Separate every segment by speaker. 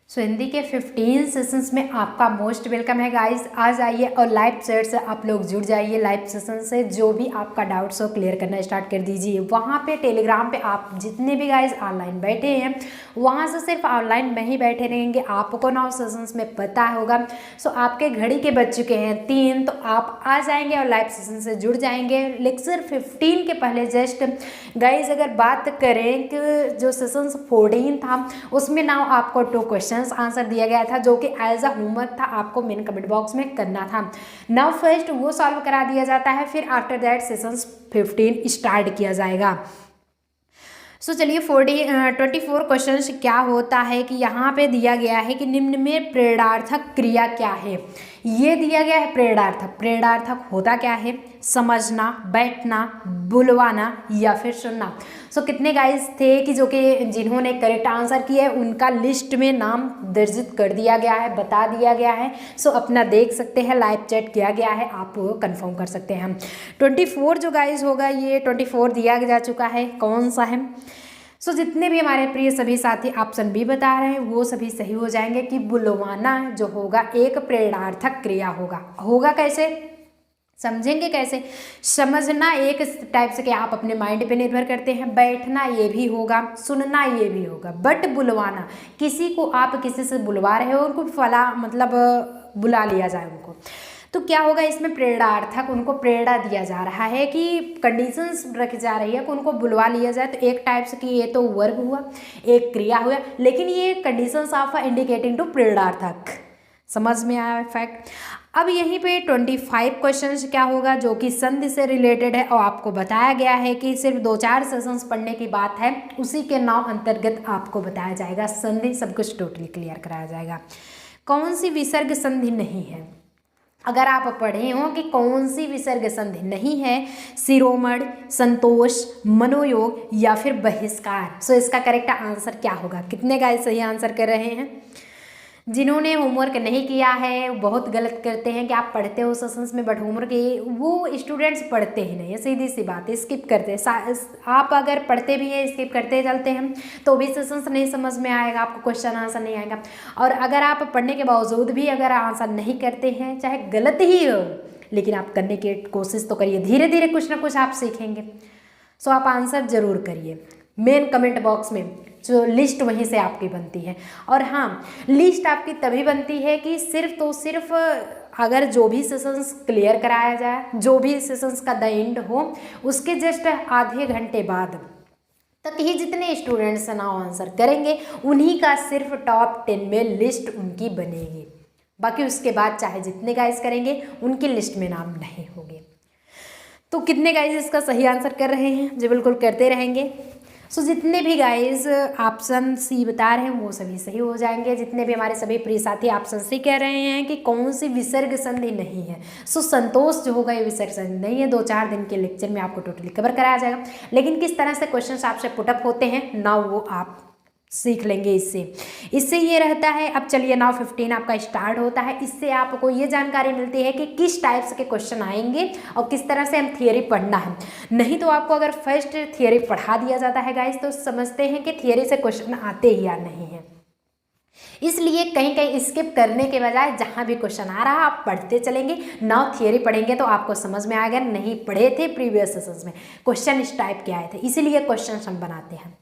Speaker 1: सो हिंदी के 15 सेशंस में आपका मोस्ट वेलकम है गाइस। आ जाइए और लाइव चैट से आप लोग जुड़ जाइए। लाइव सेशन से जो भी आपका डाउट्स हो क्लियर करना स्टार्ट कर दीजिए। वहाँ पे टेलीग्राम पे आप जितने भी गाइस ऑनलाइन बैठे हैं वहाँ से सिर्फ ऑनलाइन में ही बैठे रहेंगे। आपको 9 सेशंस में पता होगा। सो आपके घड़ी के बज चुके हैं 3, तो आप आ जाएंगे और लाइव सेशन से जुड़ जाएंगे। लेक्चर 15 के पहले जस्ट गाइस अगर बात करें कि जो सेशंस 14 था उसमें नाउ आपको 2 क्वेश्चन आंसर दिया गया था जो कि एज अ होमवर्क था, आपको मेन कमेंट बॉक्स में करना था। नाउ फर्स्ट वो सॉल्व करा दिया जाता है, फिर आफ्टर दैट सेशंस 15 स्टार्ट किया जाएगा। सो चलिए 24 क्वेश्चन क्या होता है कि यहाँ पे दिया गया है कि निम्न में प्रेरणार्थक क्रिया क्या है। ये दिया गया है प्रेरणार्थक। प्रेरणार्थक होता क्या है? समझना, बैठना, बुलवाना या फिर सुनना। सो कितने गाइस थे कि जो कि जिन्होंने करेक्ट आंसर किया है उनका लिस्ट में नाम दर्जित कर दिया गया है, बता दिया गया है। सो अपना देख सकते हैं, लाइव चैट किया गया है, आप कंफर्म कर सकते हैं। 24 जो गाइस होगा ये 24 दिया जा चुका है, कौन सा है? सो जितने भी हमारे प्रिय सभी साथी ऑप्शन बी बता रहे हैं वो सभी सही हो जाएंगे कि बुलवाना जो होगा एक प्रेरणार्थक क्रिया होगा। होगा कैसे, समझेंगे कैसे? समझना एक टाइप से कि आप अपने माइंड पे निर्भर करते हैं, बैठना ये भी होगा, सुनना ये भी होगा, बट बुलवाना किसी को आप किसी से बुलवा रहे हो, उनको फला मतलब बुला लिया जाए उनको, तो क्या होगा इसमें प्रेरणार्थक, उनको प्रेरणा दिया जा रहा है कि कंडीशंस रखी जा रही है कि उनको बुलवा लिया जाए। तो एक टाइप से कि ये तो वर्ब हुआ, एक क्रिया हुआ, लेकिन ये कंडीशंस ऑफ इंडिकेटिंग टू प्रेरणार्थक। समझ में आया फैक्ट? अब यहीं पे 25 क्वेश्चंस क्या होगा जो कि संधि से रिलेटेड है और आपको बताया गया है कि सिर्फ 2-4 सेशंस पढ़ने की बात है, उसी के नाम अंतर्गत आपको बताया जाएगा संधि, सब कुछ टोटली क्लियर कराया जाएगा। कौन सी विसर्ग संधि नहीं है? अगर आप पढ़े हो कि कौन सी विसर्ग संधि नहीं है, शिरोमणि, संतोष, मनोयोग या फिर बहिष्कार। सो इसका करेक्ट आंसर क्या होगा? कितने गाइस सही आंसर कर रहे हैं? जिन्होंने होमवर्क नहीं किया है बहुत गलत करते हैं कि आप पढ़ते हो सेशंस में बट होमवर्क वो स्टूडेंट्स पढ़ते ही नहीं है, सीधी सी बात है, स्किप करते हैं। आप अगर पढ़ते भी हैं स्किप करते चलते हैं तो भी सेशंस नहीं समझ में आएगा, आपको क्वेश्चन आंसर नहीं आएगा। और अगर आप पढ़ने के बावजूद भी अगर आंसर नहीं करते हैं, चाहे गलत ही हो, लेकिन आप करने की कोशिश तो करिए, धीरे धीरे कुछ ना कुछ आप सीखेंगे। सो आप आंसर जरूर करिए। मेन कमेंट बॉक्स में जो लिस्ट वहीं से आपकी बनती है। और हाँ, लिस्ट आपकी तभी बनती है कि सिर्फ तो सिर्फ अगर जो भी सेशंस क्लियर कराया जाए, जो भी सेशंस का द एंड हो, उसके जस्ट आधे घंटे बाद तक ही जितने स्टूडेंट्स नाउ आंसर करेंगे उन्हीं का सिर्फ टॉप 10 में लिस्ट उनकी बनेगी। बाकी उसके बाद चाहे जितने गाइस करेंगे उनकी लिस्ट में नाम नहीं होंगे। तो कितने गाइस इसका सही आंसर कर रहे हैं? जी बिल्कुल करते रहेंगे। सो जितने भी गाइस ऑप्शन सी बता रहे हैं वो सभी सही हो जाएंगे। जितने भी हमारे सभी प्रिय साथी ऑप्शन सी कह रहे हैं कि कौन सी विसर्ग संधि नहीं है, सो संतोष जो होगा ये विसर्ग संधि नहीं है। 2-4 दिन के लेक्चर में आपको टोटली कवर कराया जाएगा, लेकिन किस तरह से क्वेश्चंस आपसे पुटअप होते हैं नाउ वो आप सीख लेंगे। इससे ये रहता है। अब चलिए नाउ 15 आपका स्टार्ट होता है। इससे आपको ये जानकारी मिलती है कि किस टाइप्स के क्वेश्चन आएंगे और किस तरह से हम थियरी पढ़ना है। नहीं तो आपको अगर फर्स्ट थियरी पढ़ा दिया जाता है गाइस तो समझते हैं कि थियरी से क्वेश्चन आते ही या नहीं है, इसलिए कहीं कहीं स्किप करने के बजाय जहाँ भी क्वेश्चन आ रहा आप पढ़ते चलेंगे। नाउ थियरी पढ़ेंगे तो आपको समझ में आएगा। नहीं पढ़े थे प्रीवियस सेशंस में क्वेश्चन इस टाइप के आए थे, इसीलिए क्वेश्चन हम बनाते हैं।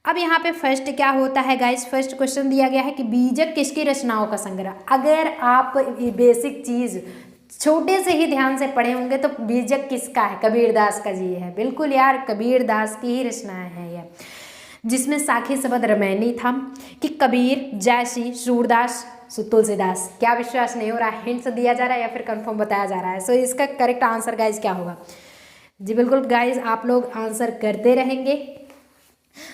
Speaker 1: अब यहाँ पे फर्स्ट क्या होता है गाइस, फर्स्ट क्वेश्चन दिया गया है कि बीजक किसकी रचनाओं का संग्रह। अगर आप बेसिक चीज़ छोटे से ही ध्यान से पढ़े होंगे तो बीजक किसका है? कबीरदास का जी है। बिल्कुल यार, कबीरदास की ही रचनाएं हैं यह, जिसमें साखी शब्द रामायणी था कि कबीर, जयसी, सूरदास, तुलसीदास। क्या विश्वास नहीं हो रहा? हिंट्स दिया जा रहा है या फिर कंफर्म बताया जा रहा है? सो इसका करेक्ट आंसर गाइस क्या होगा? जी बिल्कुल गाइस आप लोग आंसर करते रहेंगे।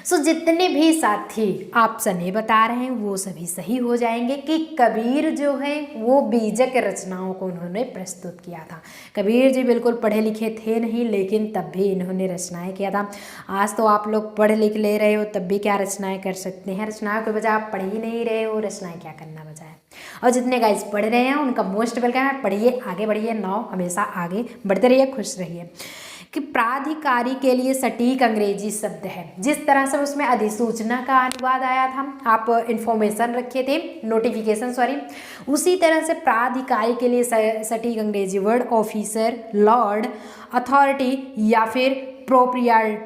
Speaker 1: सो जितने भी साथी ऑप्शन ए बता रहे हैं वो सभी सही हो जाएंगे कि कबीर जो है वो बीजक रचनाओं को उन्होंने प्रस्तुत किया था। कबीर जी बिल्कुल पढ़े लिखे थे नहीं, लेकिन तब भी इन्होंने रचनाएं किया था। आज तो आप लोग पढ़ लिख ले रहे हो तब भी क्या रचनाएं कर सकते हैं? रचनाओं के बजाय आप पढ़ ही नहीं रहे हो, रचनाएं क्या करना बजाय। और जितने गाइस पढ़ रहे हैं उनका मोस्ट वेलकम है। पढ़िए, आगे बढ़िए, नाउ हमेशा आगे बढ़ते रहिए, खुश रहिए। कि प्राधिकारी के लिए सटीक अंग्रेजी शब्द है। जिस तरह से उसमें अधिसूचना का अनुवाद आया था, आप इंफॉर्मेशन रखे थे, नोटिफिकेशन सॉरी, उसी तरह से प्राधिकारी के लिए सटीक अंग्रेजी वर्ड ऑफिसर, लॉर्ड, अथॉरिटी या फिर प्रोप्रियर,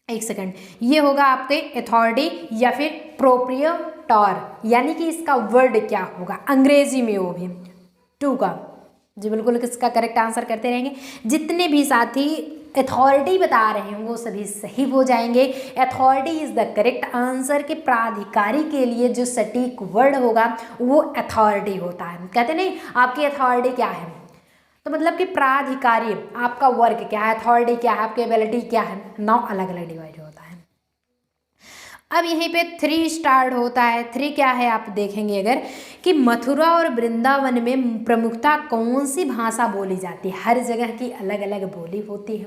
Speaker 1: एक सेकंड, ये होगा आपके अथॉरिटी या फिर प्रोप्रिएटर, यानी कि इसका वर्ड क्या होगा अंग्रेजी में, वो भी टू का जी बिल्कुल इसका करेक्ट आंसर करते रहेंगे। जितने भी साथी अथॉरिटी बता रहे हैं वो सभी सही हो जाएंगे। Authority is the correct answer. कि प्राधिकारी के लिए जो सटीक वर्ड होगा वो अथॉरिटी होता है। कहते नहीं आपकी अथॉरिटी क्या है, तो मतलब कि प्राधिकारी आपका वर्क क्या है, अथॉरिटी क्या है, आपकी एबिलिटी क्या है, 9 अलग अलग डिवाइड होता है। अब यहीं पे 3 स्टार्ट होता है। 3 क्या है आप देखेंगे अगर, कि मथुरा और वृंदावन में प्रमुखता कौन सी भाषा बोली जाती है। हर जगह की अलग अलग बोली होती है,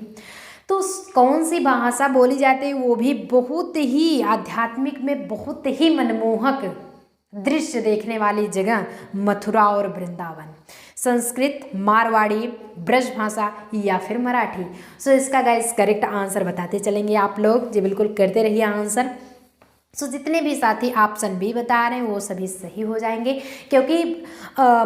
Speaker 1: तो कौन सी भाषा बोली जाती है, वो भी बहुत ही आध्यात्मिक में बहुत ही मनमोहक दृश्य देखने वाली जगह मथुरा और वृंदावन। संस्कृत, मारवाड़ी, ब्रजभाषा या फिर मराठी। सो इसका गाइस करेक्ट आंसर बताते चलेंगे आप लोग जी, बिल्कुल करते रहिए आंसर। सो जितने भी साथी ऑप्शन बी बता रहे हैं वो सभी सही हो जाएंगे, क्योंकि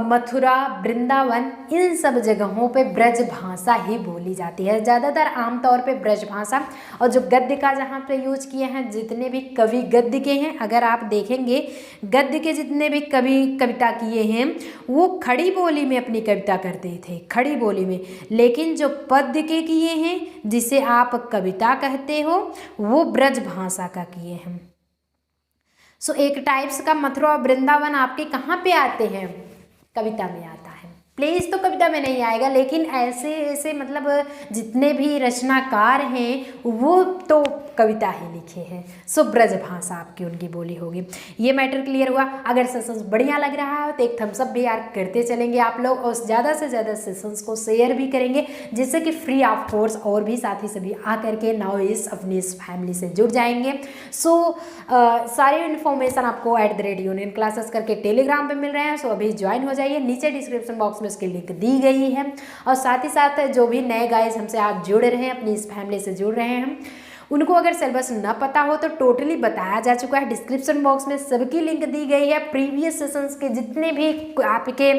Speaker 1: मथुरा, वृंदावन इन सब जगहों पे ब्रज भाषा ही बोली जाती है ज़्यादातर, आमतौर पे ब्रज भाषा। और जो गद्य का जहाँ पे यूज किए हैं, जितने भी कवि गद्य के हैं, अगर आप देखेंगे गद्य के जितने भी कवि कविता किए हैं वो खड़ी बोली में अपनी कविता करते थे, खड़ी बोली में। लेकिन जो पद्य के किए हैं, जिसे आप कविता कहते हो, वो ब्रज भाषा का किए हैं। सो एक टाइप्स का मथुरा और वृंदावन आपके कहाँ पे आते हैं, कविता में आता है। प्लेस तो कविता में नहीं आएगा, लेकिन ऐसे ऐसे मतलब जितने भी रचनाकार हैं वो तो कविता ही लिखे हैं। सो ब्रज भाषा आपकी उनकी बोली होगी। ये मैटर क्लियर हुआ। अगर सेशंस बढ़िया लग रहा है तो एक थम्स अप भी यार करते चलेंगे आप लोग, और ज़्यादा से ज़्यादा सेशंस को शेयर भी करेंगे, जिससे कि फ्री ऑफ कोर्स और भी साथी सभी आ करके नाउ इस अपनी इस फैमिली से जुड़ जाएंगे। सो सारी इन्फॉर्मेशन आपको @यूनियन क्लासेस करके टेलीग्राम पे मिल रहे हैं। सो अभी ज्वाइन हो जाइए, नीचे डिस्क्रिप्शन बॉक्स में उसकी लिंक दी गई है। और साथ ही साथ जो भी नए गाइज हमसे आज जुड़ रहे हैं, अपनी इस फैमिली से जुड़ रहे हैं, उनको अगर सिलेबस न पता हो तो टोटली बताया जा चुका है। डिस्क्रिप्शन बॉक्स में सबकी लिंक दी गई है। प्रीवियस सेशंस के जितने भी आपके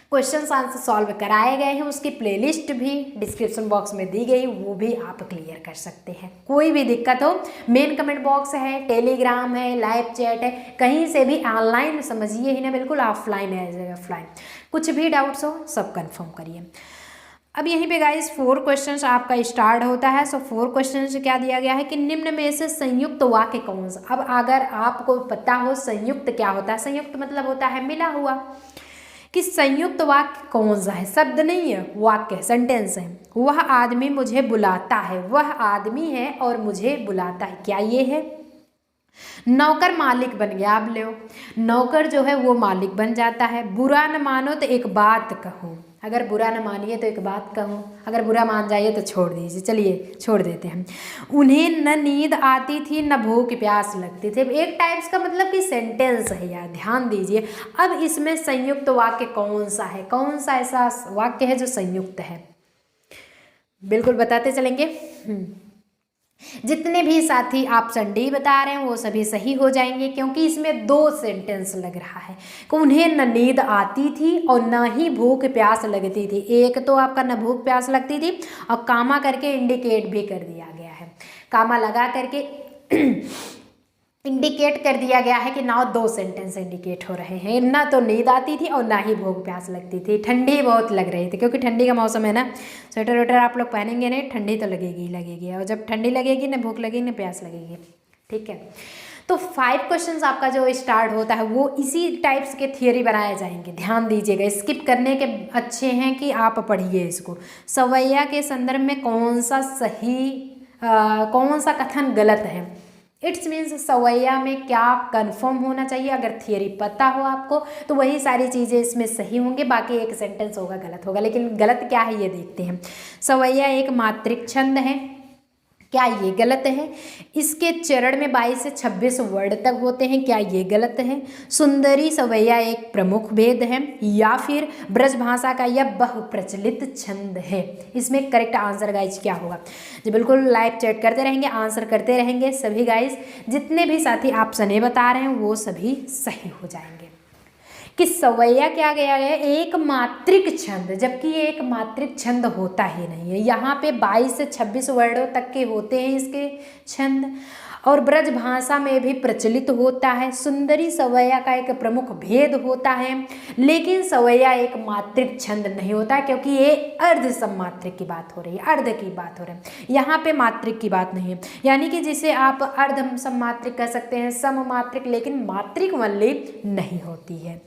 Speaker 1: क्वेश्चन आंसर सॉल्व कराए गए हैं उसकी प्लेलिस्ट भी डिस्क्रिप्शन बॉक्स में दी गई, वो भी आप क्लियर कर सकते हैं। कोई भी दिक्कत हो, मेन कमेंट बॉक्स है, टेलीग्राम है, लाइव चैट है, कहीं से भी ऑनलाइन समझिए ही ना, बिल्कुल ऑफलाइन है, ऑफलाइन कुछ भी डाउट्स हो सब कंफर्म करिए। अब यहीं पे गाइस 4 क्वेश्चंस आपका स्टार्ट होता है। सो 4 क्वेश्चंस क्या दिया गया है कि निम्न में से संयुक्त वाक्य कौन सा। अब अगर आपको पता हो संयुक्त क्या होता है, संयुक्त मतलब होता है मिला हुआ, कि संयुक्त वाक्य कौन सा है, शब्द नहीं है, वाक्य सेंटेंस है। वह आदमी मुझे बुलाता है, वह आदमी है और मुझे बुलाता है, क्या ये है। नौकर मालिक बन गया, आप ले नौकर जो है वो मालिक बन जाता है। बुरा न मानो तो एक बात कहो, अगर बुरा न मानिए तो एक बात कहो, अगर बुरा मान जाइए तो छोड़ दीजिए, चलिए छोड़ देते हैं। उन्हें न नींद आती थी न भूख प्यास लगती थी। एक टाइप्स का मतलब कि सेंटेंस है यार, ध्यान दीजिए। अब इसमें संयुक्त वाक्य कौन सा है, कौन सा ऐसा वाक्य है जो संयुक्त है, बिल्कुल बताते चलेंगे। जितने भी साथी ऑप्शन डी बता रहे हैं वो सभी सही हो जाएंगे, क्योंकि इसमें 2 सेंटेंस लग रहा है कि उन्हें न नींद आती थी और न ही भूख प्यास लगती थी। एक तो आपका न भूख प्यास लगती थी और कामा करके इंडिकेट भी कर दिया गया है, कामा लगा करके इंडिकेट कर दिया गया है कि ना 2 सेंटेंस इंडिकेट हो रहे हैं। ना तो नींद आती थी और ना ही भूख प्यास लगती थी। ठंडी बहुत लग रही थी, क्योंकि ठंडी का मौसम है ना, स्वेटर वेटर आप लोग पहनेंगे नहीं, ठंडी तो लगेगी ही लगेगी, और जब ठंडी लगेगी ना भूख लगेगी ना प्यास लगेगी, ठीक है। तो 5 क्वेश्चंस आपका जो स्टार्ट होता है वो इसी टाइप्स के थियरी बनाए जाएंगे, ध्यान दीजिएगा। स्किप करने के अच्छे हैं कि आप पढ़िए इसको। सवैया के संदर्भ में कौन सा सही कौन सा कथन गलत है, इट्स मीन्स सवैया में क्या कंफर्म होना चाहिए। अगर थियरी पता हो आपको तो वही सारी चीज़ें इसमें सही होंगे, बाकी एक सेंटेंस होगा गलत होगा। लेकिन गलत क्या है ये देखते हैं। सवैया एक मात्रिक छंद है, क्या ये गलत है? इसके चरण में 22 से 26 वर्ड तक होते हैं, क्या ये गलत है? सुंदरी सवैया एक प्रमुख भेद है, या फिर ब्रज भाषा का यह बहुप्रचलित छंद है? इसमें करेक्ट आंसर गाइज क्या होगा? जी बिल्कुल, लाइव चैट करते रहेंगे, आंसर करते रहेंगे सभी गाइज। जितने भी साथी ऑप्शन ए बता रहे हैं वो सभी सही हो जाएंगे। कि सवैया क्या गया है? एक मात्रिक छंद, जबकि ये एक मात्रिक छंद होता ही नहीं है। यहाँ पे 22 से 26 वर्डों तक के होते हैं इसके छंद, और ब्रज भाषा में भी प्रचलित होता है। सुंदरी सवैया का एक प्रमुख भेद होता है, लेकिन सवैया एक मात्रिक छंद नहीं होता, क्योंकि ये अर्ध सममात्रिक की बात हो रही है, अर्ध की बात हो रही है, यहाँ पे मात्रिक की बात नहीं है। यानी कि जिसे आप अर्ध सममात्रिक कह सकते हैं, सममात्रिक, लेकिन मात्रिक वाली नहीं होती है।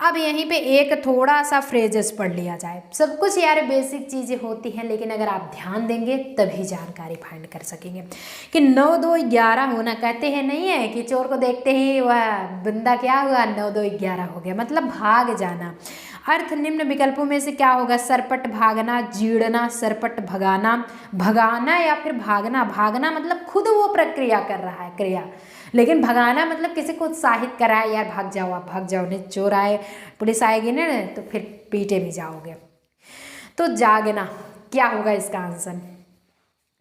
Speaker 1: अब यहीं पे एक थोड़ा सा फ्रेजेस पढ़ लिया जाए। सब कुछ यार बेसिक चीज़ें होती हैं, लेकिन अगर आप ध्यान देंगे तभी जानकारी फाइंड कर सकेंगे। कि 9 2 11 होना, कहते हैं नहीं है कि चोर को देखते ही वह बंदा क्या हुआ, 9 2 11 हो गया, मतलब भाग जाना। अर्थ निम्न विकल्पों में से क्या होगा? सरपट भागना, जीड़ना, सरपट भगाना, भगाना या फिर भागना। भागना मतलब खुद वो प्रक्रिया कर रहा है, क्रिया, लेकिन भगाना मतलब किसी को उत्साहित कराए, यार भाग जाओ, आप भाग जाओ, नहीं चोर आए, पुलिस आएगी ना तो फिर पीटे भी जाओगे। तो जागना क्या होगा इसका आंसर?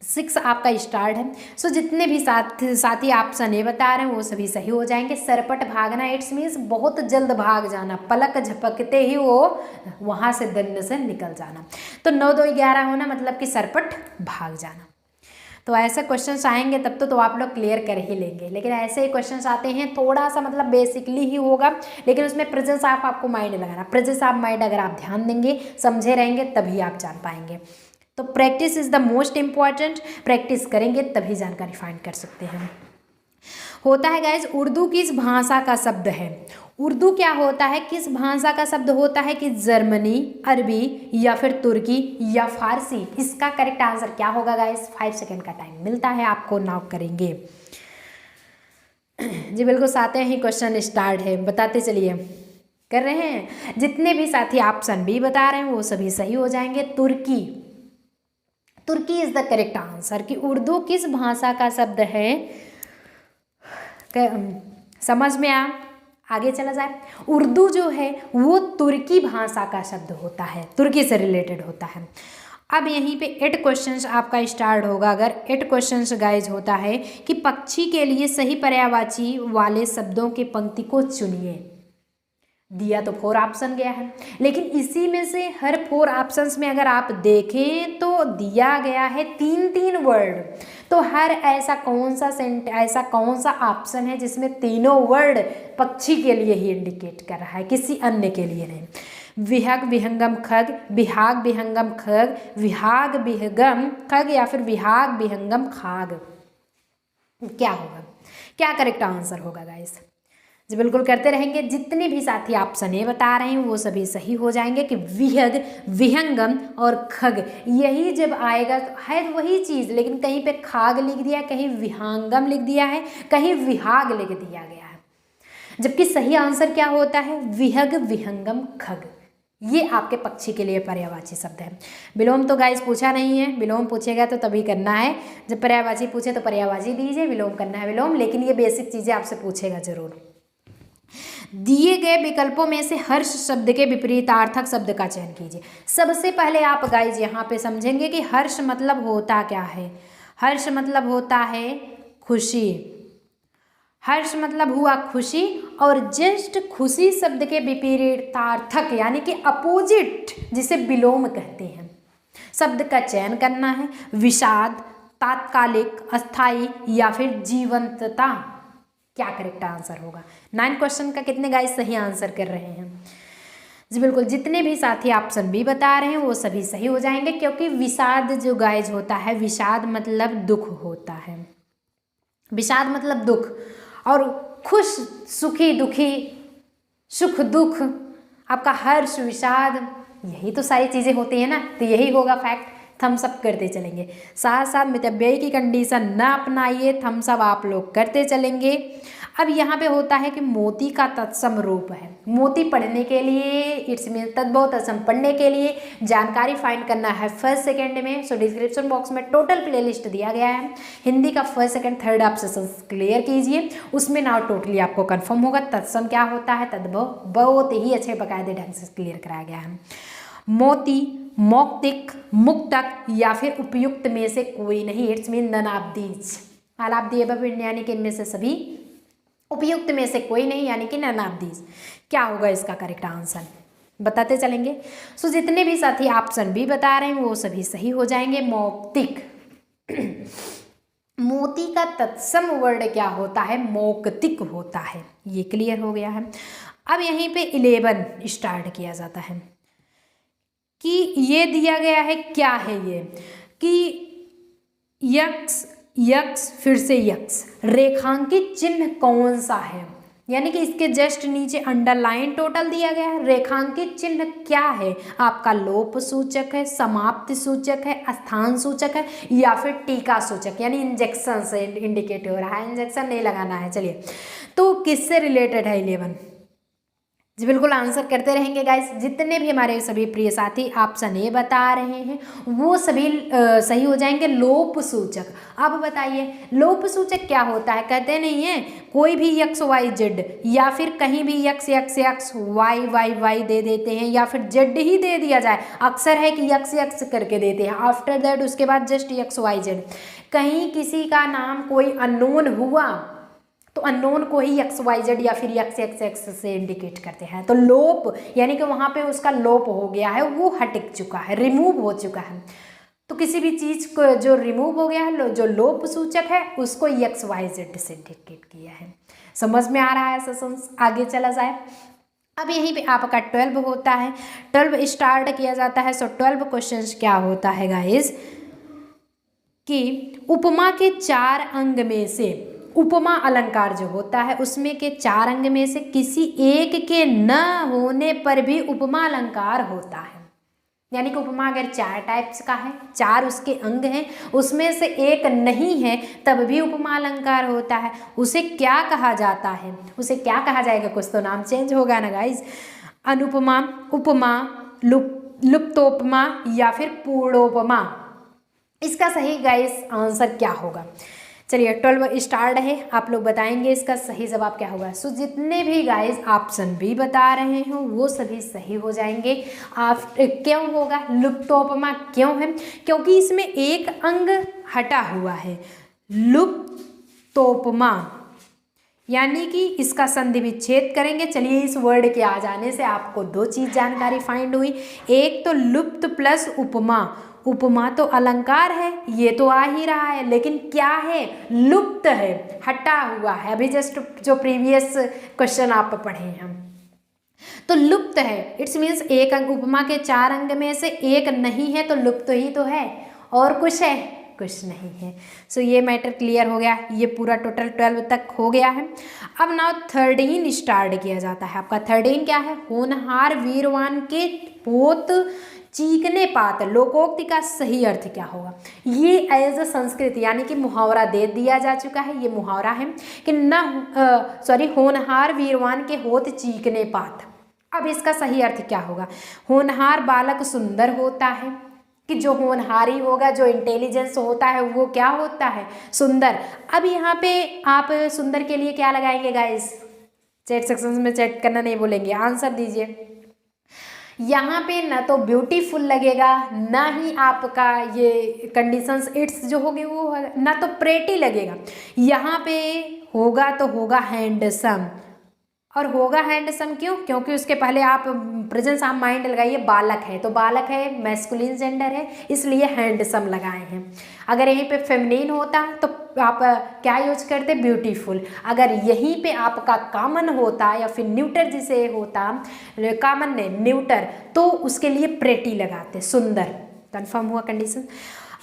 Speaker 1: 6 आपका स्टार्ट है। सो जितने भी साथी ऑप्शन ए बता रहे हैं वो सभी सही हो जाएंगे। सरपट भागना इट्स मीन्स बहुत जल्द भाग जाना, पलक झपकते ही वो वहाँ से दन्न से निकल जाना। तो 9 2 11 होना मतलब कि सरपट भाग जाना। तो ऐसे क्वेश्चंस आएंगे तब तो आप लोग क्लियर कर ही लेंगे, लेकिन ऐसे ही क्वेश्चंस आते हैं थोड़ा सा मतलब बेसिकली ही होगा, लेकिन उसमें प्रेजेंस ऑफ आपको माइंड लगाना। प्रेजेंस ऑफ माइंड अगर आप ध्यान देंगे, समझे रहेंगे, तभी आप जान पाएंगे। तो practice is the most important, practice करेंगे तभी जानकारी फाइंड कर सकते हैं। होता है गाइज, उर्दू किस भाषा का शब्द है? उर्दू क्या होता है, किस भाषा का शब्द होता है? कि जर्मनी, अरबी या फिर तुर्की या फारसी? इसका करेक्ट आंसर क्या होगा गाइज? 5 सेकेंड का टाइम मिलता है आपको, नाउ करेंगे। जी बिल्कुल, सातवें ही क्वेश्चन स्टार्ट है, बताते चलिए, कर रहे हैं। जितने भी साथी ऑप्शन बी बता रहे हैं वो सभी सही हो जाएंगे। तुर्की, तुर्की इज द करेक्ट आंसर। कि उर्दू किस भाषा का शब्द है? समझ में आगे चला जाए। उर्दू जो है वो तुर्की भाषा का शब्द होता है, तुर्की से रिलेटेड होता है। अब यहीं पे 8 क्वेश्चंस आपका स्टार्ट होगा। अगर 8 क्वेश्चंस गाइज होता है कि पक्षी के लिए सही पर्यायवाची वाले शब्दों की पंक्ति को चुनिए। दिया तो 4 ऑप्शन गया है, लेकिन इसी में से हर 4 ऑप्शंस में अगर आप देखें तो दिया गया है 3-3 वर्ड। तो हर ऐसा कौन सा ऑप्शन है जिसमें तीनों वर्ड पक्षी के लिए ही इंडिकेट कर रहा है, किसी अन्य के लिए नहीं। विहग विहंगम खग, विहाग विहंगम खग, विहाग विहंगम खग या फिर विहाग विहंगम खाग? क्या होगा, क्या करेक्ट आंसर होगा गाइस? जी बिल्कुल करते रहेंगे। जितने भी साथी ऑप्शन ए बता रहे हैं वो सभी सही हो जाएंगे। कि विहग, विहंगम और खग, यही जब आएगा तो है वही चीज़, लेकिन कहीं पे खाग लिख दिया, कहीं विहंगम लिख दिया है, कहीं विहाग लिख दिया गया है, जबकि सही आंसर क्या होता है? विहग विहंगम खग। ये आपके पक्षी के लिए पर्यायवाची शब्द है। विलोम तो गाइस पूछा नहीं है, विलोम पूछेगा तो तभी करना है। जब पर्यायवाची पूछे तो पर्यायवाची दीजिए, विलोम करना है विलोम, लेकिन ये बेसिक चीज़ें आपसे पूछेगा जरूर। दिए गए विकल्पों में से हर्ष शब्द के विपरीतार्थक शब्द का चयन कीजिए। सबसे पहले आप गाइज यहाँ पे समझेंगे कि हर्ष मतलब होता क्या है। हर्ष मतलब होता है खुशी, हर्ष मतलब हुआ खुशी, और जस्ट खुशी शब्द के विपरीतार्थक यानी कि अपोजिट, जिसे विलोम कहते हैं, शब्द का चयन करना है। विषाद, तात्कालिक, अस्थाई या फिर जीवंतता? क्या करेक्ट आंसर होगा? 9 क्वेश्चन का कितने गाइस सही आंसर कर रहे हैं? जी बिल्कुल, जितने भी साथी ऑप्शन बी बता रहे हैं वो सभी सही हो जाएंगे, क्योंकि विषाद जो गाइज होता है, विषाद मतलब दुख होता है, विषाद मतलब दुख, और खुश, सुखी, दुखी, सुख, दुख, आपका हर्ष, विषाद, यही तो सारी चीज़ें होती हैं ना, तो यही होगा फैक्ट। थम्स अप करते चलेंगे, साथ साथ मितव्ययी की कंडीशन न अपनाइए, थम्स अप आप लोग करते चलेंगे। अब यहाँ पे होता है कि मोती का तत्सम रूप है। मोती पढ़ने के लिए इट्स मीन तद्भव तत्सम पढ़ने के लिए जानकारी फाइंड करना है फर्स्ट सेकंड में। सो डिस्क्रिप्शन बॉक्स में टोटल प्लेलिस्ट दिया गया है, हिंदी का फर्स्ट सेकंड थर्ड आप सेशन क्लियर कीजिए, उसमें नाउ टोटली आपको कंफर्म होगा तत्सम क्या होता है, तद्भव बहुत ही अच्छे बकायदे ढंग से क्लियर कराया गया है। मोती, मौक्तिक, मुक्तक या फिर उपयुक्त में से कोई नहीं, it's mean none of these, all of the above, यानी कि इनमें से सभी, उपयुक्त में से कोई नहीं यानी कि नन ऑफ दीज। क्या होगा इसका करेक्ट आंसर बताते चलेंगे। सो जितने भी साथी ऑप्शन भी बता रहे हैं वो सभी सही हो जाएंगे। मौक्तिक, मोती का तत्सम वर्ड क्या होता है, मौक्तिक होता है, ये क्लियर हो गया है। अब यहीं पे 11 स्टार्ट किया जाता है कि ये दिया गया है, क्या है ये, कि यक्ष, यक्ष फिर से यक्ष, रेखांकित चिन्ह कौन सा है, यानी कि इसके जस्ट नीचे अंडरलाइन टोटल दिया गया है। रेखांकित चिन्ह क्या है आपका, लोप सूचक है, समाप्ति सूचक है, स्थान सूचक है या फिर टीका सूचक, यानी इंजेक्शन से इंडिकेट हो रहा है, इंजेक्शन नहीं लगाना है। चलिए तो किससे रिलेटेड है 11 जी, बिल्कुल आंसर करते रहेंगे गाइस। जितने भी हमारे सभी प्रिय साथी ऑप्शन ए बता रहे हैं वो सभी सही हो जाएंगे। लोप सूचक, अब बताइए लोप सूचक क्या होता है, कहते नहीं है कोई भी एक्स वाई जेड या फिर कहीं भी X X X Y Y Y दे देते हैं या फिर जेड ही दे दिया जाए, अक्सर है कि एक्स एक्स करके देते हैं, आफ्टर दैट उसके बाद जस्ट एक्स वाई जेड। कहीं किसी का नाम कोई अननोन हुआ तो अननोन को ही एक्स वाई जेड या फिर एक्स एक्स एक्स से इंडिकेट करते हैं। तो लोप यानी कि वहाँ पे उसका लोप हो गया है, वो हट चुका है, रिमूव हो चुका है। तो किसी भी चीज़ को जो रिमूव हो गया है, जो लोप सूचक है, उसको एक्स वाई जेड से इंडिकेट किया है। समझ में आ रहा है सेशन, आगे चला जाए। अब यहीं पे आपका 12 होता है, 12 स्टार्ट किया जाता है। सो 12 क्वेश्चन क्या होता है गाइस, कि उपमा के 4 अंग में से, उपमा अलंकार जो होता है उसमें के 4 अंग में से किसी एक के न होने पर भी उपमा अलंकार होता है। यानी कि उपमा अगर 4 टाइप्स का है, 4 उसके अंग हैं, उसमें से एक नहीं है तब भी उपमा अलंकार होता है, उसे क्या कहा जाता है, उसे क्या कहा जाएगा, कुछ तो नाम चेंज होगा ना गाइज। अनुपमा, उपमा, लुप्तोपमा या फिर पूर्णोपमा, इसका सही गाइस आंसर क्या होगा। चलिए 12 स्टार्ट है, आप लोग बताएंगे इसका सही जवाब क्या होगा। सो जितने भी गाइस ऑप्शन भी बता रहे हैं वो सभी सही हो जाएंगे। आप क्यों होगा, लुप्तोपमा क्यों है, क्योंकि इसमें एक अंग हटा हुआ है, लुप्तोपमा, यानी कि इसका संधि विच्छेद करेंगे। चलिए इस वर्ड के आ जाने से आपको 2 चीज़ जानकारी फाइंड हुई, एक तो लुप्त प्लस उपमा, उपमा तो अलंकार है, ये तो आ ही रहा है, लेकिन क्या है, लुप्त है, हटा हुआ है। अभी जस्ट जो प्रीवियस क्वेश्चन आप पढ़े हैं तो लुप्त है, इट्स मीन्स एक अंग, उपमा के 4 अंग में से एक नहीं है तो लुप्त ही तो है, और कुछ है, कुछ नहीं है। सो ये मैटर क्लियर हो गया, ये पूरा टोटल 12 तक हो गया है। अब नाउ 13 स्टार्ट किया जाता है। आपका 13 क्या है, होनहार वीरवान के पोत चीकने पात, लोकोक्ति का सही अर्थ क्या होगा। ये एज अ संस्कृत यानी कि मुहावरा दे दिया जा चुका है, ये मुहावरा है कि होनहार वीरवान के होत चीकने पात। अब इसका सही अर्थ क्या होगा, होनहार बालक सुंदर होता है, कि जो होनहारी होगा, जो इंटेलिजेंस होता है वो क्या होता है, सुंदर। अब यहाँ पे आप सुंदर के लिए क्या लगाएंगे गाइस, चैट सेक्शन में चैट करना नहीं बोलेंगे, आंसर दीजिए। यहाँ पे ना तो ब्यूटीफुल लगेगा, ना ही आपका ये कंडीशंस इट्स जो होगी वो, ना तो प्रेटी लगेगा। यहाँ पे होगा तो होगा हैंडसम, और होगा हैंडसम क्यों, क्योंकि उसके पहले आप प्रेजेंस ऑफ माइंड लगाइए, बालक है तो बालक है, मैस्कुलिन जेंडर है, इसलिए हैंडसम लगाए हैं। अगर यहीं पे फेमिनिन होता तो आप क्या यूज करते, ब्यूटीफुल। अगर यहीं पे आपका कॉमन होता या फिर न्यूटर जिसे होता, कॉमन ने न्यूटर, तो उसके लिए प्रेटी लगाते, सुंदर। कंफर्म हुआ कंडीशन।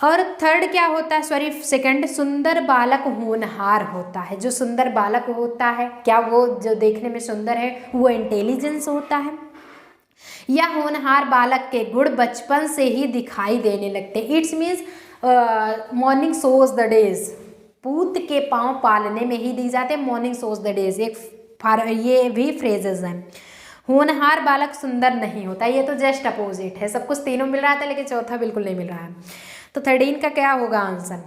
Speaker 1: और थर्ड क्या होता है, सॉरी सेकंड, सुंदर बालक होनहार होता है। जो सुंदर बालक होता है, क्या वो जो देखने में सुंदर है वो इंटेलिजेंस होता है, या होनहार बालक के गुण बचपन से ही दिखाई देने लगते। It's means morning shows the days, पूत के पाँव पालने में ही दिख जाते हैं, मॉर्निंग सोज द डेज, ये भी फ्रेजेस हैं। होनहार बालक सुंदर नहीं होता, ये तो जस्ट अपोजिट है, सब कुछ तीनों मिल रहा था लेकिन चौथा बिल्कुल नहीं मिल रहा है। तो 13 का क्या होगा आंसर?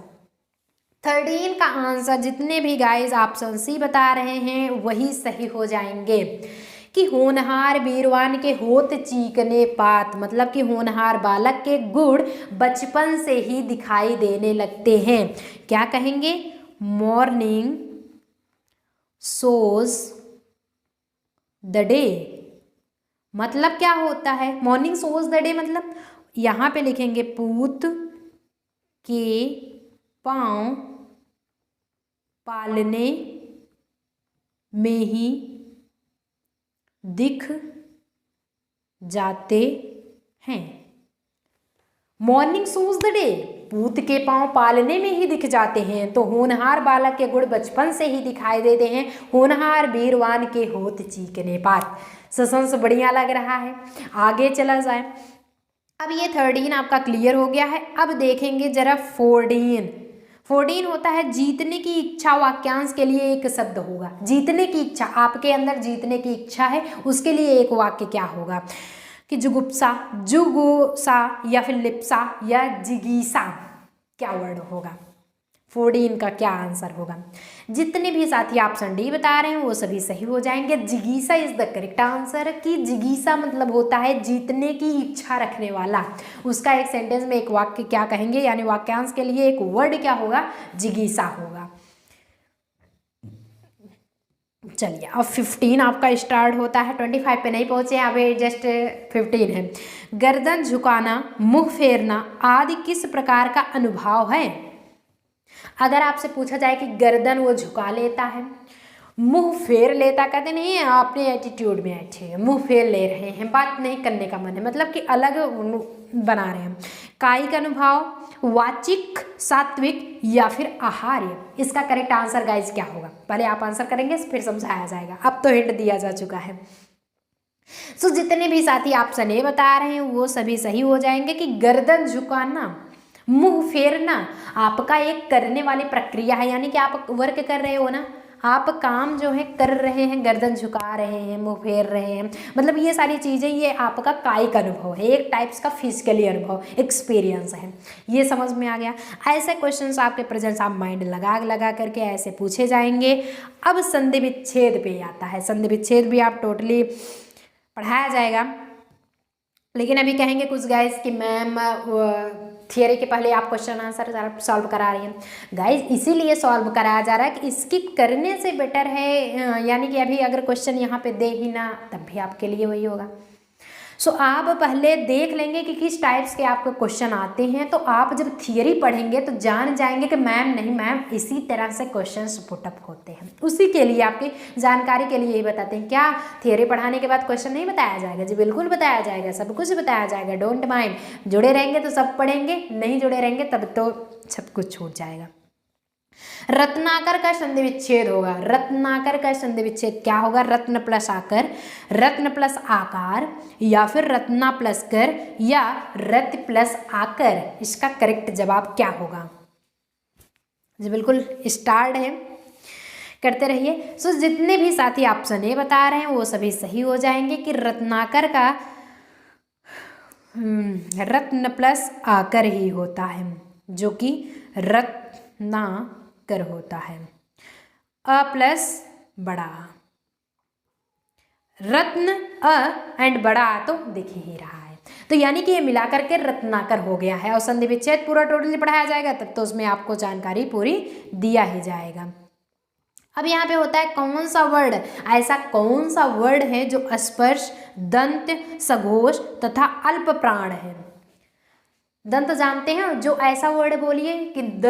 Speaker 1: 13 का आंसर जितने भी गाइस ऑप्शन सी बता रहे हैं वही सही हो जाएंगे कि होनहार वीरवान के होत चीकने पात, मतलब कि होनहार बालक के गुण बचपन से ही दिखाई देने लगते हैं। क्या कहेंगे? मॉर्निंग सोज द डे, मतलब क्या होता है मॉर्निंग सोज द डे? मतलब यहाँ पे लिखेंगे पूत के पाँव पालने में ही दिख जाते हैं। मॉर्निंग सोज द डे, पूत के पाँव पालने में ही दिख जाते हैं, तो होनहार बालक के गुण बचपन से ही दिखाई देते हैं। होनहार वीरवान के होत चीकने पात। ससेंस बढ़िया लग रहा है, आगे चला जाए। अब ये 13 आपका क्लियर हो गया है। अब देखेंगे जरा 14। 14 होता है जीतने की इच्छा, वाक्यांश के लिए एक शब्द होगा। जीतने की इच्छा, आपके अंदर जीतने की इच्छा है, उसके लिए एक वाक्य क्या होगा कि जुगुप्सा, जुगुसा या फिर लिप्सा या जिगीसा, क्या वर्ड होगा? 14 का क्या आंसर होगा? जितने भी साथी ऑप्शन डी बता रहे हैं वो सभी सही हो जाएंगे। जिगीसा इज द करेक्ट आंसर। कि जिगीसा मतलब होता है जीतने की इच्छा रखने वाला। उसका एक सेंटेंस में एक वाक्य क्या कहेंगे, यानी वाक्यांश के लिए एक वर्ड क्या होगा? जिगीसा होगा। चलिए अब 15 आपका स्टार्ट होता है। 25 पे नहीं पहुंचे, अभी जस्ट 15 है। गर्दन झुकाना, मुंह फेरना आदि किस प्रकार का अनुभव है? अगर आपसे पूछा जाए कि गर्दन वो झुका लेता है, मुंह फेर लेता, कहते नहीं है अपने एटीट्यूड में अच्छे, मुंह फेर ले रहे हैं, बात नहीं करने का मन है, मतलब कि अलग बना रहे हैं। कायिक अनुभव, वाचिक, सात्विक या फिर आहार्य, इसका करेक्ट आंसर गाइज क्या होगा? पहले आप आंसर करेंगे फिर समझाया जाएगा। अब तो हिंट दिया जा चुका है। सो जितने भी साथी ऑप्शन ए बता रहे हैं वो सभी सही हो जाएंगे कि गर्दन झुकाना, मुंह फेरना आपका एक करने वाली प्रक्रिया है, यानी कि आप वर्क कर रहे हो ना, आप काम जो है कर रहे हैं, गर्दन झुका रहे हैं, मुंह फेर रहे हैं, मतलब ये सारी चीज़ें ये आपका कायिक अनुभव है, एक टाइप्स का फिजिकली अनुभव, एक्सपीरियंस है। ये समझ में आ गया। ऐसे क्वेश्चंस आपके प्रेजेंस आप माइंड लगा करके ऐसे पूछे जाएंगे। अब संधि विच्छेद पे आता है। संधि विच्छेद भी आप टोटली पढ़ाया जाएगा, लेकिन अभी कहेंगे कुछ गाइज कि मैम थियरी के पहले आप क्वेश्चन आंसर सॉल्व करा रही हैं। गाइज इसीलिए सॉल्व कराया जा रहा है कि स्किप करने से बेटर है, यानी कि अभी अगर क्वेश्चन यहाँ पे दे ही ना तब भी आपके लिए वही होगा। सो आप पहले देख लेंगे कि किस टाइप्स के आपको क्वेश्चन आते हैं, तो आप जब थियरी पढ़ेंगे तो जान जाएंगे कि मैम नहीं, मैम इसी तरह से क्वेश्चंस पुटअप होते हैं। उसी के लिए आपकी जानकारी के लिए ही बताते हैं। क्या थियरी पढ़ाने के बाद क्वेश्चन नहीं बताया जाएगा? जी बिल्कुल बताया जाएगा, सब कुछ बताया जाएगा, डोंट माइंड। जुड़े रहेंगे तो सब पढ़ेंगे, नहीं जुड़े रहेंगे तब तो सब कुछ छूट जाएगा। रत्नाकर का संधि विच्छेद होगा। रत्नाकर का संधि विच्छेद क्या होगा? रत्न प्लस आकर, रत्न प्लस आकार, या फिर रत्ना प्लस कर, या रत प्लस आकर। इसका करेक्ट जवाब क्या होगा? जी बिल्कुल स्टार्ट है, करते रहिए। सो जितने भी साथी ऑप्शन ए बता रहे हैं वो सभी सही हो जाएंगे कि रत्नाकर का रत्न प्लस आकर ही होता है, जो कि रत्ना कर होता है। अ प्लस बड़ा, रत्न अ एंड बड़ा तो दिख ही रहा है, तो यानी कि ये मिलाकर के रत्नाकर हो गया है। और संधि विच्छेद पूरा टोटली पढ़ाया जाएगा तब तो उसमें आपको जानकारी पूरी दिया ही जाएगा। अब यहाँ पे होता है कौन सा वर्ड, ऐसा कौन सा वर्ड है जो स्पर्श, दंत, सघोष तथा अल्प प्राण है? दंत जानते हैं, जो ऐसा वर्ड बोलिए कि द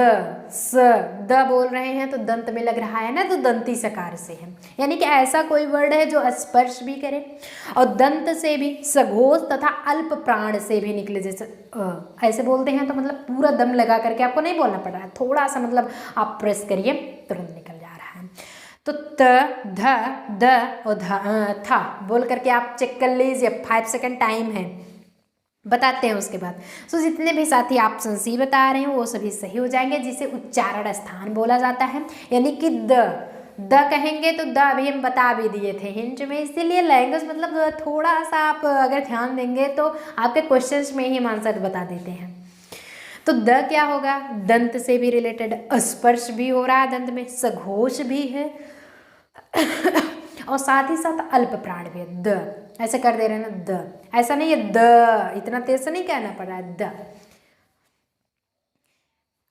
Speaker 1: बोल रहे हैं तो दंत में लग रहा है ना, तो दंती सकार से है, यानी कि ऐसा कोई वर्ड है जो स्पर्श भी करे और दंत से भी, सघोष तथा अल्प प्राण से भी निकले। जैसे ऐसे बोलते हैं तो मतलब पूरा दम लगा करके आपको नहीं बोलना पड़ रहा है, थोड़ा सा मतलब आप प्रेस करिए तुरंत निकल जा रहा है। तो त, ध, द और था बोल करके आप चेक कर लीजिए। 5 सेकंड टाइम है। बताते हैं उसके बाद। सो जितने भी साथी ऑप्शन सी बता रहे हैं वो सभी सही हो जाएंगे, जिसे उच्चारण स्थान बोला जाता है। यानी कि द कहेंगे तो द अभी हम बता भी दिए थे हिंट में, इसीलिए लैंग्वेज मतलब थोड़ा सा आप अगर ध्यान देंगे तो आपके क्वेश्चंस में ही हम आंसर बता देते हैं। तो द क्या होगा, दंत से भी रिलेटेड, स्पर्श भी हो रहा है दंत में, सघोष भी है और साथ ही साथ अल्प प्राण भी है। द ऐसे कर दे रहे हैं ना, द ऐसा नहीं है द, इतना तेज से नहीं कहना पड़ रहा है, द।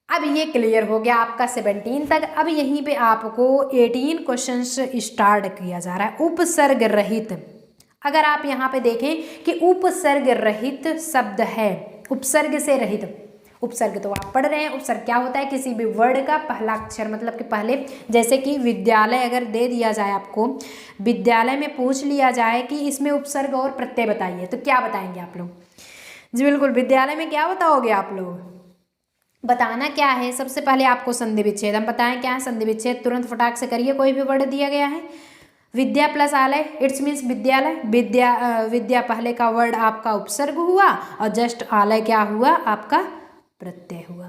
Speaker 1: अब ये क्लियर हो गया आपका 17 तक। अब यहीं पे आपको 18 क्वेश्चंस स्टार्ट किया जा रहा है। उपसर्ग रहित, अगर आप यहाँ पे देखें कि उपसर्ग रहित शब्द है, उपसर्ग से रहित, उपसर्ग तो आप पढ़ रहे हैं, उपसर्ग क्या होता है, किसी भी वर्ड का पहला अक्षर, मतलब कि पहले, जैसे कि विद्यालय अगर दे दिया जाए आपको, विद्यालय में पूछ लिया जाए कि इसमें उपसर्ग और प्रत्यय बताइए, तो क्या बताएंगे आप लोग? जी बिल्कुल, विद्यालय में क्या बताओगे आप लोग? बताना क्या है, सबसे पहले आपको संधि विच्छेद हम बताएं क्या है संधि विच्छेद, तुरंत फटाक से करिए। कोई भी वर्ड दिया गया है, विद्या प्लस आलय, इट्स मीन्स विद्यालय, विद्या पहले का वर्ड आपका उपसर्ग हुआ और जस्ट आलय क्या हुआ आपका प्रत्यय हुआ।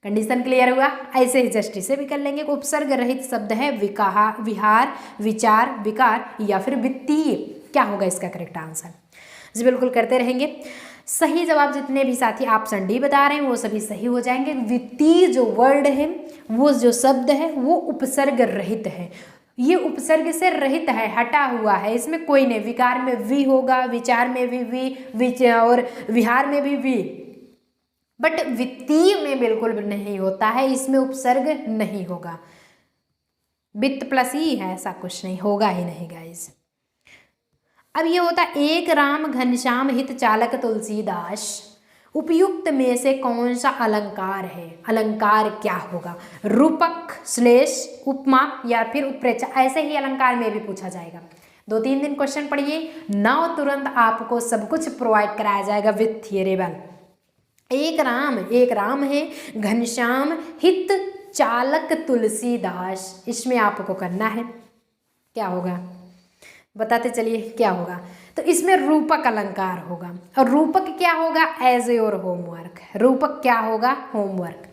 Speaker 1: कंडीशन क्लियर हुआ? ऐसे ही जस्ट इसे भी कर लेंगे। उपसर्ग रहित शब्द है विहार, विचार, विकार या फिर वित्तीय। क्या होगा इसका करेक्ट आंसर? जी बिल्कुल करते रहेंगे। सही जवाब जितने भी साथी ऑप्शन डी बता रहे हैं वो सभी सही हो जाएंगे। वित्तीय जो वर्ड है, वो जो शब्द है वो उपसर्ग रहित है। ये उपसर्ग से रहित है, हटा हुआ है, इसमें कोई नहीं। विकार में वी होगा, विचार में भी वी और विहार में भी वी, बट वित्तीय में बिल्कुल भी नहीं होता है, इसमें उपसर्ग नहीं होगा। वित्त प्लस ही है, ऐसा कुछ नहीं होगा ही नहीं गाइस। अब ये होता है एक राम घनश्याम हित चालक तुलसीदास, उपयुक्त में से कौन सा अलंकार है? अलंकार क्या होगा? रूपक, श्लेष, उपमा या फिर उत्प्रेक्षा। ऐसे ही अलंकार में भी पूछा जाएगा। 2-3 दिन क्वेश्चन पढ़िए, नाउ तुरंत आपको सब कुछ प्रोवाइड कराया जाएगा विथ थियरेबल। एक राम है, घनश्याम हित चालक तुलसीदास, इसमें आपको करना है क्या होगा बताते चलिए क्या होगा। तो इसमें रूपक अलंकार होगा, और रूपक क्या होगा? As your homework. रूपक क्या होगा? होमवर्क।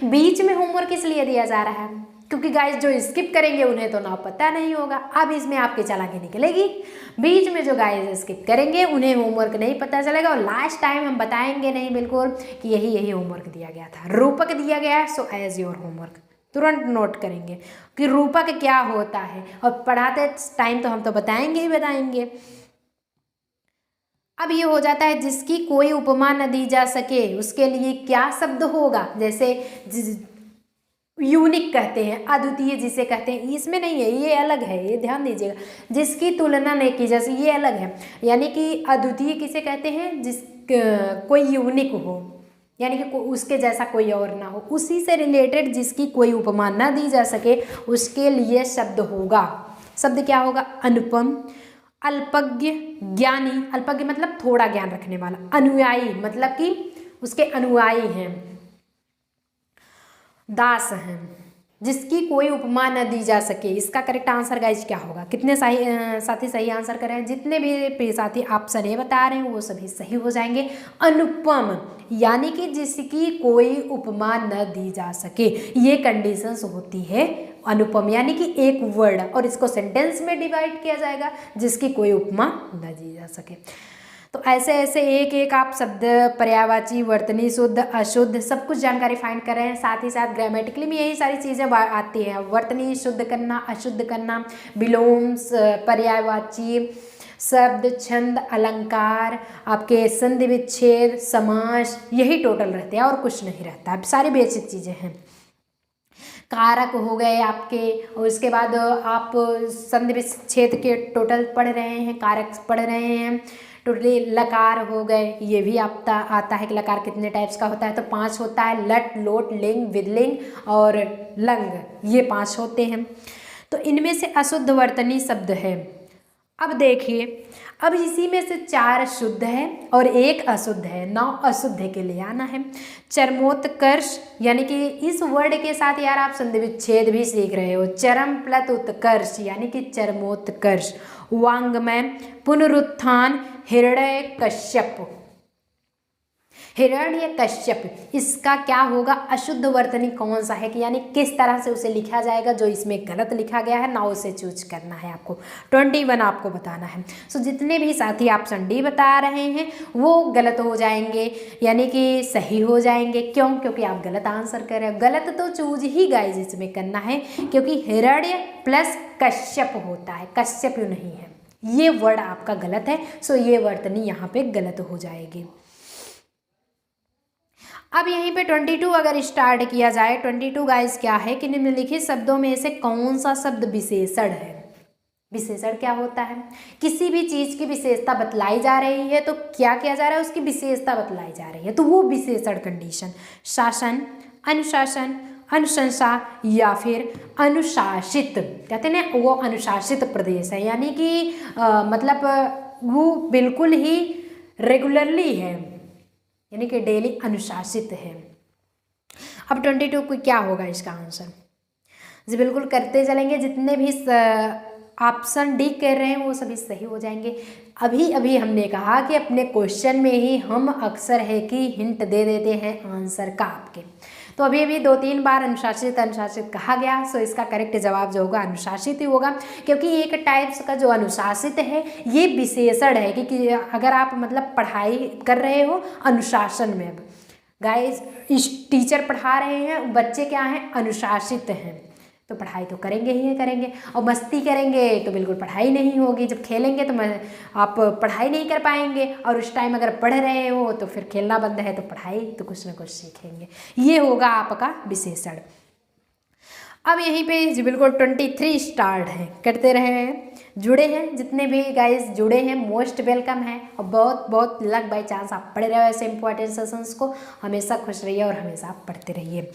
Speaker 1: बीच में होमवर्क इसलिए दिया जा रहा है क्योंकि गाइस जो स्किप करेंगे उन्हें तो ना पता नहीं होगा। अब इसमें आपकी चालाकी निकलेगी, बीच में जो गाइस स्किप करेंगे उन्हें होमवर्क नहीं पता चलेगा, और लास्ट टाइम हम बताएंगे नहीं बिल्कुल कि यही होमवर्क दिया गया था, रूपक दिया गया है। सो एज योर होमवर्क तुरंत नोट करेंगे कि रूपक क्या होता है, और पढ़ाते टाइम तो हम तो बताएंगे ही बताएंगे। अब ये हो जाता है जिसकी कोई उपमा न दी जा सके, उसके लिए क्या शब्द होगा? जैसे यूनिक कहते हैं, अद्वितीय जिसे कहते हैं, इसमें नहीं है, ये अलग है, ये ध्यान दीजिएगा। जिसकी तुलना नहीं की जा सकती, ये अलग है। यानी कि अद्वितीय किसे कहते हैं? जिस कोई यूनिक हो, यानी कि उसके जैसा कोई और ना हो, उसी से रिलेटेड जिसकी कोई उपमा ना दी जा सके, उसके लिए शब्द होगा। शब्द क्या होगा? अनुपम, अल्पज्ञ, ज्ञानी, अल्पज्ञ मतलब थोड़ा ज्ञान रखने वाला, अनुयायी मतलब कि उसके अनुयायी हैं, दास हैं, जिसकी कोई उपमा न दी जा सके। इसका करेक्ट आंसर गाइज क्या होगा? कितने साथी सही आंसर कर रहे हैं? जितने भी साथी ऑप्शन ए बता रहे हैं वो सभी सही हो जाएंगे। अनुपम यानी कि जिसकी कोई उपमा न दी जा सके, ये कंडीशंस होती है अनुपम, यानी कि एक वर्ड, और इसको सेंटेंस में डिवाइड किया जाएगा, जिसकी कोई उपमा न दी जा सके। तो ऐसे ऐसे एक एक आप शब्द, पर्यायवाची, वर्तनी, शुद्ध, अशुद्ध, सब कुछ जानकारी फाइंड कर रहे हैं। साथ ही साथ ग्रामेटिकली में यही सारी चीज़ें आती हैं। वर्तनी शुद्ध करना, अशुद्ध करना, विलोम, पर्यायवाची शब्द, छंद, अलंकार, आपके संधि विच्छेद, समास, यही टोटल रहते हैं और कुछ नहीं रहता। अब सारी बेसिक चीज़ें हैं। कारक हो गए आपके, और इसके बाद आप संधि विच्छेद के टोटल पढ़ रहे हैं, कारक पढ़ रहे हैं टोटली। लकार हो गए, ये भी आता है कि लकार कितने टाइप्स का होता है, तो 5 होता है। लट, लोट, लिंग, विदलिंग और लंग, ये 5 होते हैं। तो इनमें से अशुद्ध वर्तनी शब्द है, अब देखिए, अब इसी में से 4 शुद्ध है और 1 अशुद्ध है, 9 अशुद्ध के लिए आना है। चरमोत्कर्ष यानी कि इस वर्ड के साथ यार आप संधि विच्छेद भी सीख रहे हो। चरम प्लस उत्कर्ष यानी कि चरमोत्कर्ष। वांग्मय, पुनरुत्थान, हिरण्य कश्यप, हिरण्य कश्यप, इसका क्या होगा, अशुद्ध वर्तनी कौन सा है कि यानी किस तरह से उसे लिखा जाएगा। जो इसमें गलत लिखा गया है ना उसे चूज करना है आपको। 21 आपको बताना है। सो जितने भी साथी ऑप्शन डी बता रहे हैं वो गलत हो जाएंगे, यानी कि सही हो जाएंगे। क्यों? क्योंकि आप गलत आंसर कर रहे हो। गलत तो चूज ही गाइज इसमें करना है, क्योंकि हिरण्य प्लस कश्यप होता है, कश्यप नहीं है। ये वर्ड आपका गलत है। सो ये वर्तनी यहाँ पे गलत हो जाएगी। अब यहीं पे 22 अगर स्टार्ट किया जाए, 22 गाइस क्या है कि निम्नलिखित शब्दों में से कौन सा शब्द विशेषण है। विशेषण क्या होता है, किसी भी चीज की विशेषता बतलाई जा रही है तो क्या किया जा रहा है, उसकी विशेषता बतलाई जा रही है, तो वो विशेषण कंडीशन। शासन, अनुशासन, अनुशंसा या फिर अनुशासित, कहते हैं ना वो अनुशासित प्रदेश है, यानी कि मतलब वो बिल्कुल ही रेगुलरली है, यानी कि डेली अनुशासित है। अब 22 को क्या होगा इसका आंसर जी, बिल्कुल करते चलेंगे। जितने भी ऑप्शन डी कर रहे हैं वो सभी सही हो जाएंगे। अभी अभी हमने कहा कि अपने क्वेश्चन में ही हम अक्सर है कि हिंट दे देते हैं आंसर का आपके, तो अभी अभी 2-3 बार अनुशासित अनुशासित कहा गया। सो इसका करेक्ट जवाब जो होगा अनुशासित ही होगा, क्योंकि एक टाइप्स का जो अनुशासित है ये विशेषण है कि अगर आप मतलब पढ़ाई कर रहे हो अनुशासन में, अब गाइस टीचर पढ़ा रहे हैं, बच्चे क्या हैं अनुशासित हैं, तो पढ़ाई तो करेंगे ही करेंगे, और मस्ती करेंगे तो बिल्कुल पढ़ाई नहीं होगी। जब खेलेंगे तो आप पढ़ाई नहीं कर पाएंगे, और उस टाइम अगर पढ़ रहे हो तो फिर खेलना बंद है तो पढ़ाई तो कुछ ना कुछ सीखेंगे। ये होगा आपका विशेषण। अब यहीं पे जी बिल्कुल 23 स्टार्ट है, करते रहे हैं, जुड़े हैं जितने भी गाइस जुड़े हैं मोस्ट वेलकम है, और बहुत बहुत लक बाई चांस आप पढ़ रहे हो ऐसे इंपॉर्टेंट सेशंस को। हमेशा खुश रहिए और हमेशा आप पढ़ते रहिए।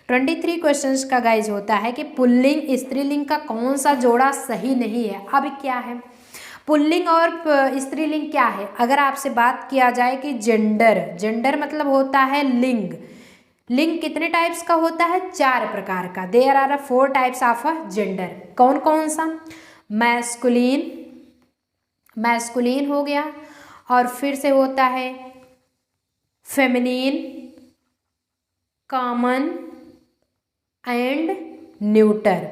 Speaker 1: 23 क्वेश्चंस का गाइज होता है कि पुल्लिंग स्त्रीलिंग का कौन सा जोड़ा सही नहीं है। अब क्या है, पुल्लिंग और स्त्रीलिंग क्या है। अगर आपसे बात किया जाए कि जेंडर, जेंडर मतलब होता है लिंग। लिंग कितने टाइप्स का होता है, 4 प्रकार का। There are 4 types of gender. कौन कौन सा, मैस्कुलिन, मैस्कुलिन हो गया, और फिर से होता है feminine, common and neuter.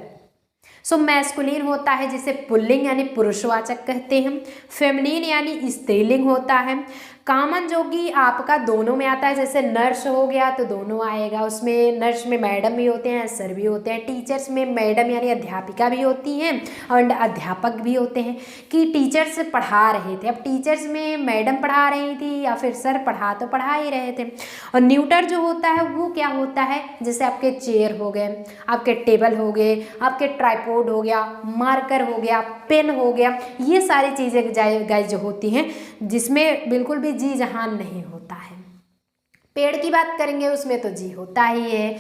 Speaker 1: So masculine होता है जिसे पुल्लिंग यानी पुरुषवाचक कहते हैं, फेमिनिन यानी स्त्रीलिंग होता है, कॉमन जो कि आपका दोनों में आता है, जैसे नर्स हो गया तो दोनों आएगा उसमें। नर्स में मैडम भी होते हैं सर भी होते हैं, टीचर्स में मैडम यानी अध्यापिका भी होती हैं और अध्यापक भी होते हैं, कि टीचर्स पढ़ा रहे थे, अब टीचर्स में मैडम पढ़ा रही थी या फिर सर पढ़ा ही रहे थे। और न्यूटर जो होता है वो क्या होता है, जैसे आपके चेयर हो गए, आपके टेबल हो गए, आपके ट्राइपॉड हो गया, मार्कर हो गया, पेन हो गया, ये सारी चीज़ें गाइस जो होती हैं जिसमें बिल्कुल भी जी जहान नहीं होता है। पेड़ की बात करेंगे उसमें तो जी होता ही है,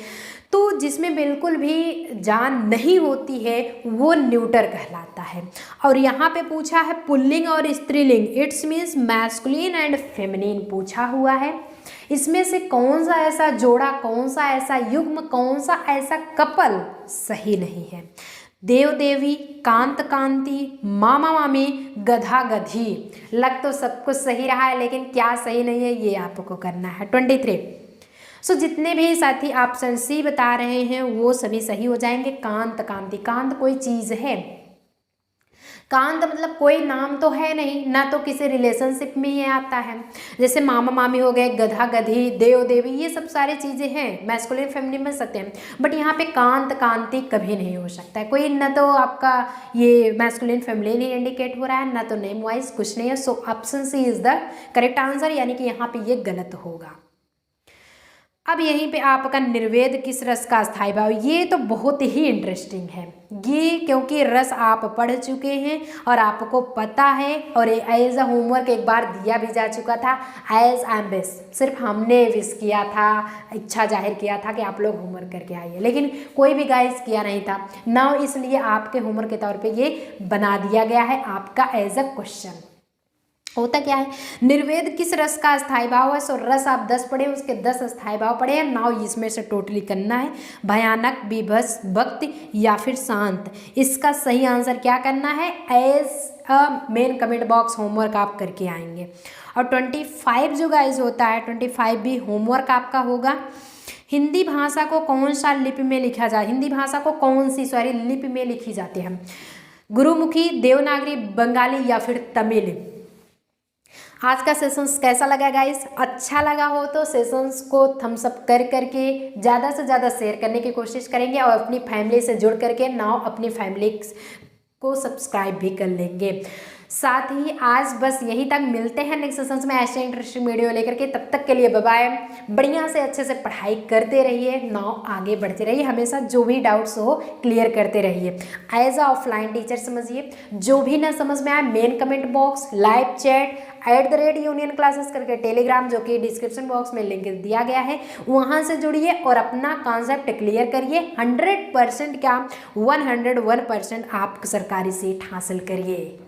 Speaker 1: तो जिसमें बिल्कुल भी जान नहीं होती है वो न्यूटर कहलाता है। और यहाँ पे पूछा है पुल्लिंग और स्त्रीलिंग, it's means masculine and feminine पूछा हुआ है। इसमें से कौन सा ऐसा जोड़ा, कौन सा ऐसा युग्म, कौन सा ऐसा कपल सही नहीं है। देव देवी, कांत कांति, मामा मामी, गधा गधी। लग तो सब कुछ सही रहा है लेकिन क्या सही नहीं है ये आपको करना है। 23 सो जितने भी साथी ऑप्शन सी बता रहे हैं वो सभी सही हो जाएंगे। कांत कांति, कांत कोई चीज़ है, कांत मतलब कोई नाम तो है नहीं, ना तो किसी रिलेशनशिप में ये आता है। जैसे मामा मामी हो गए, गधा गधी, देव देवी, ये सब सारी चीज़ें हैं, मैस्कुलिन फेमिनिन बन सकते हैं, बट यहाँ पे कांत कांति कभी नहीं हो सकता है। कोई ना तो आपका ये मैस्कुलिन फेमिनिन ही इंडिकेट हो रहा है, ना तो नेम वाइज कुछ नहीं है। So option C is the correct answer, यानी कि यहाँ पे ये गलत होगा। अब यहीं पे आपका निर्वेद किस रस का स्थायी भाव, ये तो बहुत ही इंटरेस्टिंग है ये, क्योंकि रस आप पढ़ चुके हैं और आपको पता है और एज अ होमवर्क एक बार दिया भी जा चुका था। एज आई एम विश, सिर्फ हमने विश किया था, इच्छा जाहिर किया था कि आप लोग होमवर्क करके आइए, लेकिन कोई भी गाइस किया नहीं था ना, इसलिए आपके होमवर्क के तौर पे ये बना दिया गया है आपका एज अ क्वेश्चन। होता क्या है, निर्वेद किस रस का स्थायी भाव है, सो रस आप 10 पढ़े, उसके 10 स्थायी भाव पढ़े हैं। नाउ इसमें से टोटली करना है, भयानक, बीभत्स, भक्ति या फिर शांत। इसका सही आंसर क्या करना है, as a main comment box homework आप करके आएंगे। और 25 जो गाइज होता है, 25 भी होमवर्क आपका होगा। हिंदी भाषा को कौन सा लिपि में लिखा जाए, हिंदी भाषा को कौन सी लिपि में लिखी जाती है, गुरुमुखी, देवनागरी, बंगाली या फिर तमिल। आज का सेशंस कैसा लगा गाइस, अच्छा लगा हो तो सेशंस को थम्स अप करके ज़्यादा से ज़्यादा शेयर करने की कोशिश करेंगे और अपनी फैमिली से जुड़ करके नाउ अपनी फैमिली को सब्सक्राइब भी कर लेंगे। साथ ही आज बस यहीं तक, मिलते हैं नेक्स्ट सेशंस में ऐसे इंटरेस्टिंग वीडियो लेकर के, तब तक के लिए बाय बाय। बढ़िया से अच्छे से पढ़ाई करते रहिए, नाउ आगे बढ़ते रहिए, हमेशा जो भी डाउट्स हो क्लियर करते रहिए। एज अ ऑफलाइन टीचर समझिए, जो भी ना समझ में आए main comment box, live chat, @union classes करके टेलीग्राम, जो कि डिस्क्रिप्शन बॉक्स में लिंक दिया गया है, वहाँ से जुड़िए और अपना कॉन्सेप्ट क्लियर करिए। 100% क्या 101% आप सरकारी सीट हासिल करिए।